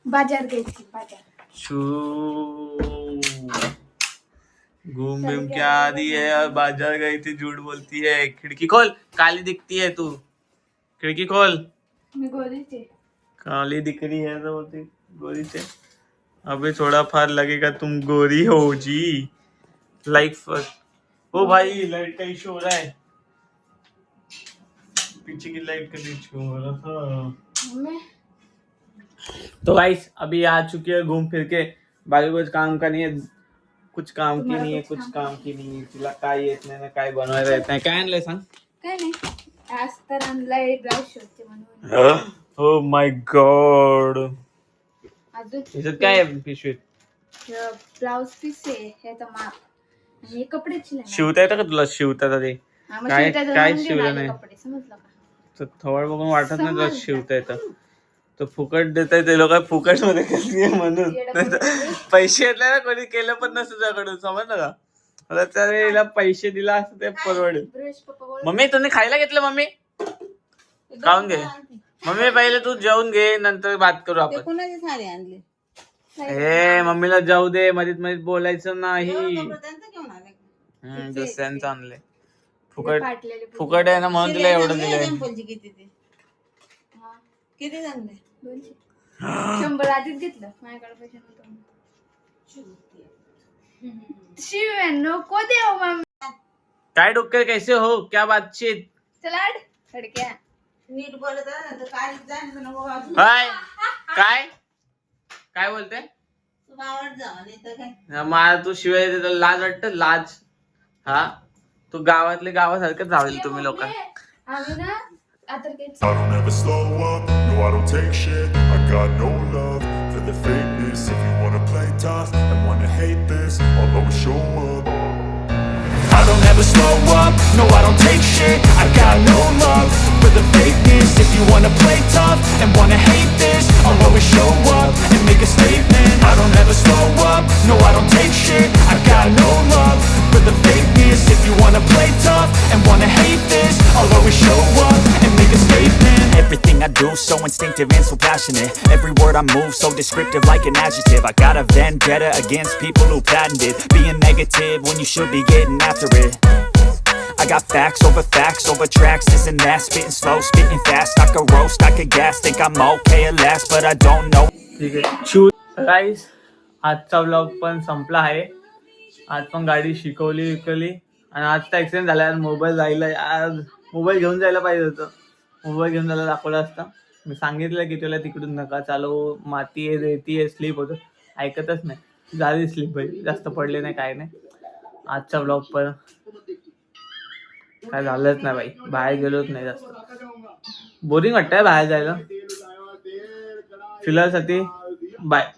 बाजार गई थी बाजार। घूम घूम के आ रही है यार, बाजार गई थी झूठ बोलती है। खिड़की खोल, काली दिखती है तू, खिड़की खोल। मैं गोरी थी। काली दिख रही है तो बोलती गोरी से। अबे थोड़ा फार लगेगा तुम गोरी हो जी। Like first. ओ भाई लाइट का इशू हो रहा है, पीछे की लाइट का इशू हो रहा था। तो गाइस अभी आ चुके हैं घूम फिर के, बाकी कुछ काम का नहीं है, कुछ काम की नहीं है, कुछ काम की नाही आहे. तिला काय येत नाही ना काय बनवायला येत नाही. काय आणलंय सांग. काय नाही, आज तर आणलाय ब्लाउज शिवते म्हणून. ओ माय गॉड, अजून याच्यात काय आहे पिशवीत? ब्लाउज पीस आहे हे तर माप आणि कपडेची नाही. शिवता येतं का तुला? शिवता ते काय काय शिवलं नाही कपडे, समजलं का? तर थोडं बघून वाटत नाही तुला शिवता येतं. तो फुकट देताय ते लोक, फुकट मध्ये करते म्हणून. पैसे घेतले ना कोणी केलं पण नसतं तुझ्याकडून, समजलं का? आता त्याला पैसे दिला असतं ते परवडेल. मम्मी तुम्ही खायला घेतलं? मम्मी खाऊन घे. मम्मी पहिले तू जेवून घे, नंतर बात करू आपण. कोणाचे साडी आणले? हे मम्मीला जाऊ दे, मधीत मधीत बोलायचं नाही. दुसऱ्यांचं आणले फुकट. फुकट आहे ना म्हणून तुला एवढं दिलंय. किती चांगले? 100 आधीच घेतलं माझ्याकडे पैसे नव्हते. शिव नको देव मम्मी. काय डोक्यात कैसे हो, क्या बातचीत? चला खडक्या नीट बोलत काय काय काय काय बोलते? मला तू शिवाय देतो, लाज वाटत? लाज? हा तू गावातले गावासारखं जावेल तुम्ही लोक. आम्ही ना आता I don't ever slow up, no I don't take shit. I got no love for the fakeness. If you wanna play tough and wanna hate this, I'll always show up. I don't ever slow up, no I don't take shit. I got no love for the fakeness. If you wanna play tough and wanna hate this, I'll always show up and make a statement. I don't ever slow up, no I don't take shit. I got no love for the fakeness. If you wanna play tough and wanna hate this, I'll always show up and make a statement. Everything I do so instinctive and so passionate. Every word I move so descriptive like an adjective. I got a vendetta against people who patented being negative when you should be getting after it. I got facts over tracks, this and that. Spitting slow, spitting fast. I could roast, I could gas. Think I'm okay at last, but I don't know. ठीक आहे गाईस, आजचा vlog पण संपला आहे. आज पण गाडी शिकवली आणि आजचा ऍक्सिडेंट झाला. आज मोबाईल जायला, आज मोबाईल घेऊन जायला पाहिजे होतं. मोबाईल घेऊन जायला दाखवलं असतं. मी सांगितलं की तुला तिकडून नका चालू, माती आहे, रेती आहे, स्लीप होतं. ऐकतच नाही, झाली स्लीप भाई, जास्त पडले नाही काय नाही. आजचा व्लॉग पण काय झालंच नाही बाई, बाहेर गेलोच नाही जास्त. बोरिंग वाटतंय बाहेर जायला. फिलहालसाठी बाय.